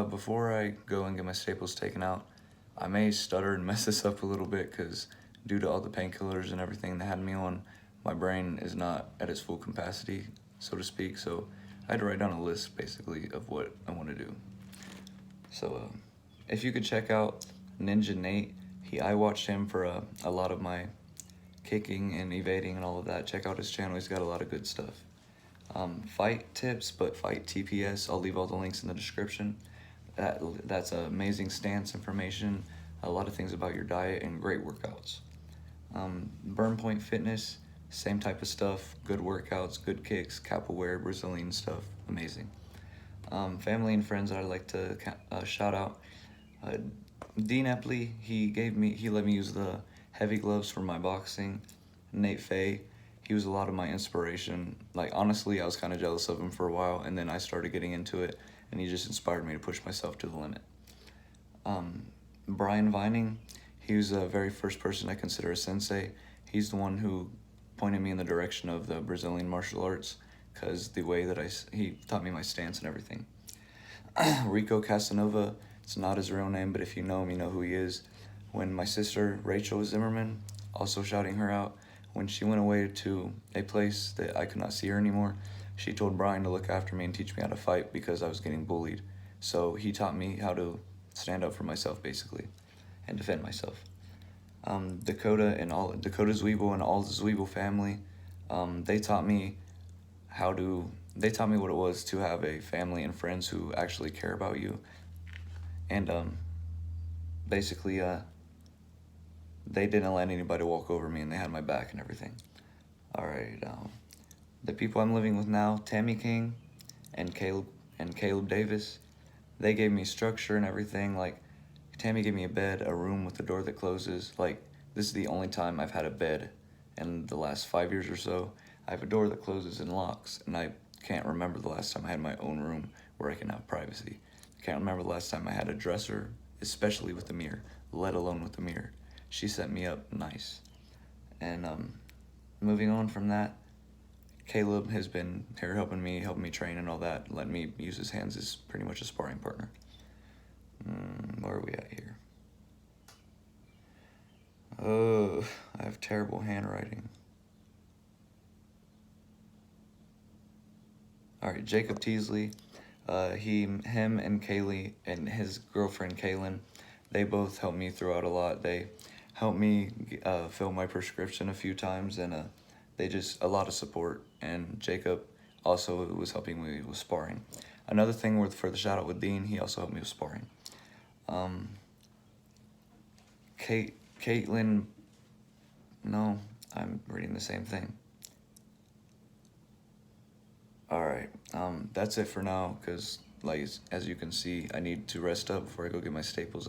Before I go and get my staples taken out, I may stutter and mess this up a little bit because due to all the painkillers and everything that had me on, my brain is not at its full capacity, so to speak. So I had to write down a list basically of what I want to do. So if you could check out Ninja Nate, I watched him for a lot of my kicking and evading and all of that. Check out his channel, he's got a lot of good stuff. Fight tips, but fight TPS, I'll leave all the links in the description. That's amazing stance information, a lot of things about your diet, and great workouts. Burn Point Fitness, same type of stuff, good workouts, good kicks, capoeira, Brazilian stuff, amazing. Family and friends that I'd like to shout out. Dean Epley, he let me use the heavy gloves for my boxing. Nate Fay, he was a lot of my inspiration. Like, honestly, I was kind of jealous of him for a while, and then I started getting into it, and he just inspired me to push myself to the limit. Brian Vining, he was the very first person I consider a sensei. He's the one who pointed me in the direction of the Brazilian martial arts, because the way that he taught me my stance and everything. Rico Casanova, it's not his real name, but if you know him, you know who he is. When my sister, Rachel Zimmerman, also shouting her out, when she went away to a place that I could not see her anymore, she told Brian to look after me and teach me how to fight because I was getting bullied. So he taught me how to stand up for myself, basically, and defend myself. Dakota Zwiebel and all the Zwiebel family, they taught me what it was to have a family and friends who actually care about you. And basically, they didn't let anybody walk over me, and they had my back and everything. Alright, the people I'm living with now, Tammy King and Caleb Davis, they gave me structure and everything. Like, Tammy gave me a bed, a room with a door that closes. Like, this is the only time I've had a bed in the last 5 years or so. I have a door that closes and locks, and I can't remember the last time I had my own room where I can have privacy. I can't remember the last time I had a dresser, especially with a mirror, let alone with a mirror. She set me up nice. And moving on from that, Caleb has been here helping me train and all that, letting me use his hands as pretty much a sparring partner. Where are we at here? Oh, I have terrible handwriting. Alright, Jacob Teasley, him and Kaylee and his girlfriend Kaylin, they both helped me throughout a lot. They helped me fill my prescription a few times, and they just, a lot of support. And Jacob also was helping me with sparring. Another thing for the shout out with Dean, he also helped me with sparring. Caitlin, no, I'm reading the same thing. Alright, that's it for now, because, like, as you can see, I need to rest up before I go get my staples.